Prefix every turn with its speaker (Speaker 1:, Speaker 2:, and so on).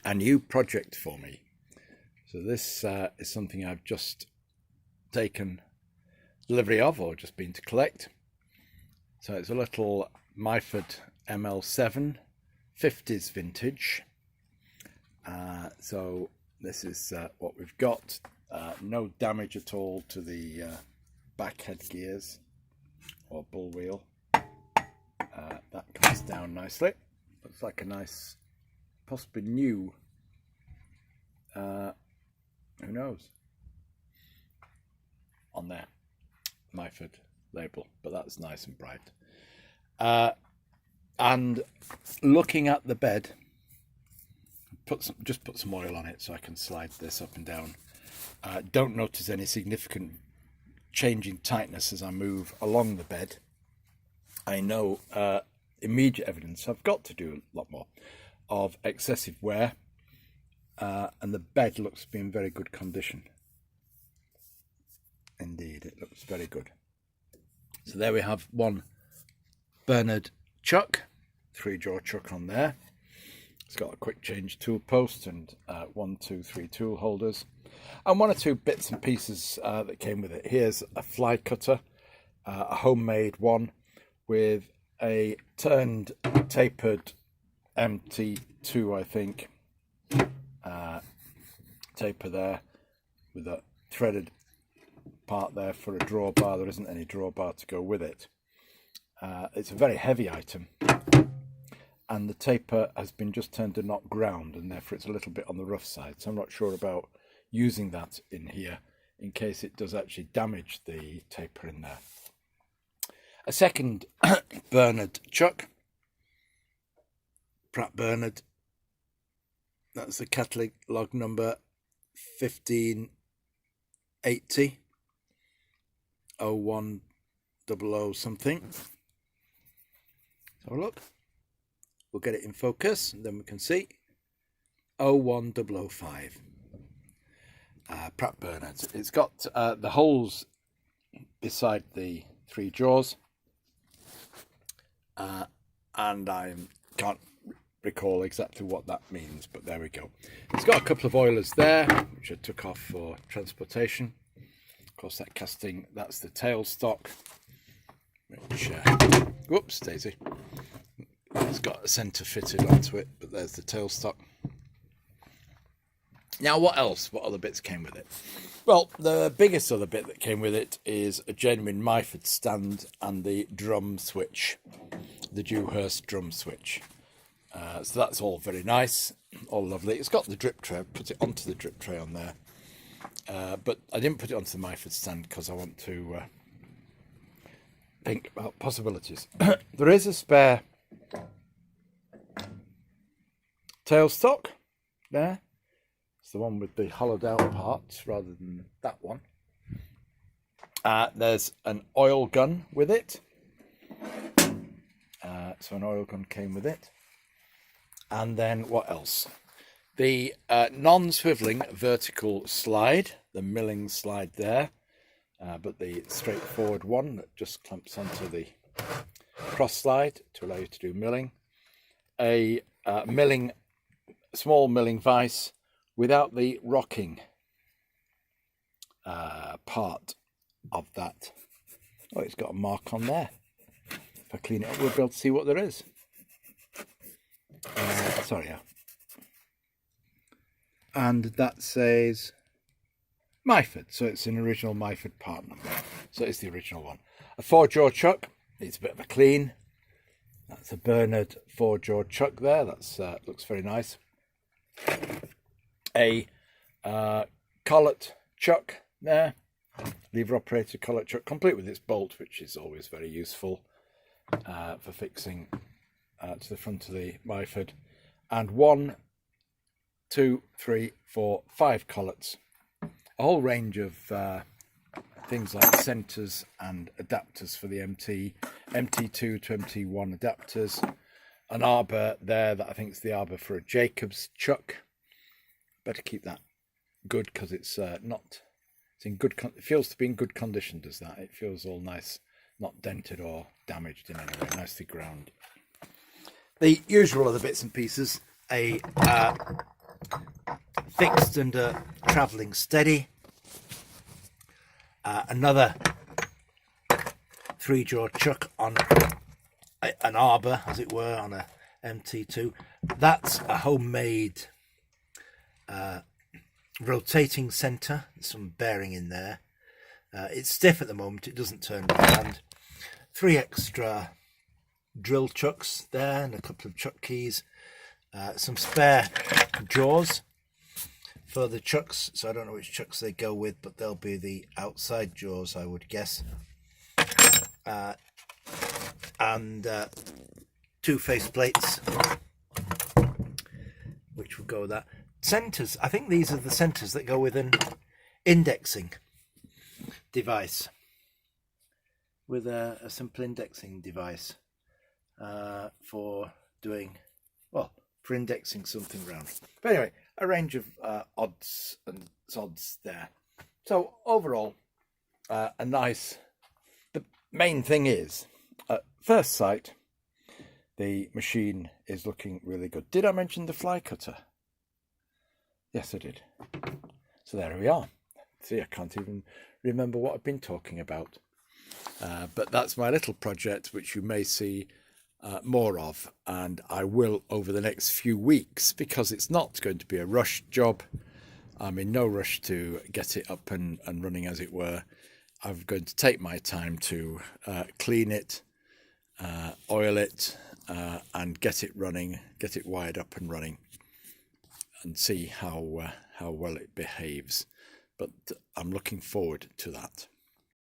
Speaker 1: a new project for me. So this is something I've just taken delivery of, or just been to collect. So it's a little Myford ML7 50s vintage. So this is what we've got. No damage at all to the back head gears or bull wheel. That comes down nicely. Looks like a nice, possibly new, who knows, on there, Myford label, but that's nice and bright. And looking at the bed, just put some oil on it so I can slide this up and down. Don't notice any significant change in tightness as I move along the bed. I know immediate evidence, I've got to do a lot more, of excessive wear, and the bed looks to be in very good condition. Indeed, it looks very good. So there we have one Bernard chuck, 3-jaw chuck on there. It's got a quick change tool post and 1, 2, 3 tool holders, and 1 or 2 bits and pieces that came with it. Here's a fly cutter, a homemade one with a turned tapered MT2, I think, taper there, with a threaded part there for a drawbar. There isn't any drawbar to go with it. It's a very heavy item, and the taper has been just turned to not ground, and therefore it's a little bit on the rough side. So I'm not sure about using that in here in case it does actually damage the taper in there. A second Bernard chuck, Pratt Bernard. That's the catalogue number 1580 0100 something. So look, we'll get it in focus and then we can see 01005. Pratt Bernard. It's got the holes beside the 3 jaws, and I can't recall exactly what that means, but there we go. It's got a couple of oilers there which I took off for transportation. Of course, that casting, that's the tailstock, which whoops daisy, it's got a centre fitted onto it, but there's the tailstock. Now what else, what other bits came with it? Well, the biggest other bit that came with it is a genuine Myford stand and the drum switch, the Dewhurst drum switch. So that's all very nice, all lovely. It's got the drip tray. I put it onto the drip tray on there, but I didn't put it onto the Myford stand because I want to think about possibilities. There is a spare tailstock there. It's the one with the hollowed out parts rather than that one. There's an oil gun with it. So an oil gun came with it. And then what else? The non-swiveling vertical slide, the milling slide there, but the straightforward one that just clamps onto the cross slide to allow you to do milling. A small milling vise without the rocking part of that. Oh, it's got a mark on there. If I clean it up, we'll be able to see what there is. Sorry, yeah. And that says Myford, so it's an original Myford part number. So it's the original one. A 4-jaw chuck. It's a bit of a clean. That's a Bernard 4-jaw chuck there. That's looks very nice. A collet chuck there, lever operated collet chuck, complete with its bolt, which is always very useful for fixing to the front of the Myford. And 1, 2, 3, 4, 5 collets. A whole range of things like centres and adapters for the MT2 to MT1 adapters. An arbor there that I think is the arbor for a Jacobs chuck. Better keep that good because it's it's in good. It feels to be in good condition. Does that? It feels all nice, not dented or damaged in any way. Nicely ground. The usual other bits and pieces: a
Speaker 2: fixed and travelling steady. Another 3-jaw chuck on an arbor, as it were, on a MT2. That's a homemade rotating centre. There's some bearing in there. It's stiff at the moment, it doesn't turn round. 3 extra drill chucks there and a couple of chuck keys. Some spare jaws for the chucks, so I don't know which chucks they go with, but they'll be the outside jaws, I would guess. And 2 face plates, which will go with that. Centres, I think these are the centres that go with an indexing device, with a simple indexing device for doing, well, for indexing something round. But anyway, a range of odds and sods there. So overall, a nice, the main thing is, at first sight, the machine is looking really good. Did I mention the fly cutter? Yes, I did. So there we are. See, I can't even remember what I've been talking about. But that's my little project, which you may see more of, and I will over the next few weeks, because it's not going to be a rush job. I'm in no rush to get it up and running, as it were. I'm going to take my time to clean it, oil it, and get it running, get it wired up and running, and see how well it behaves. But I'm looking forward to that.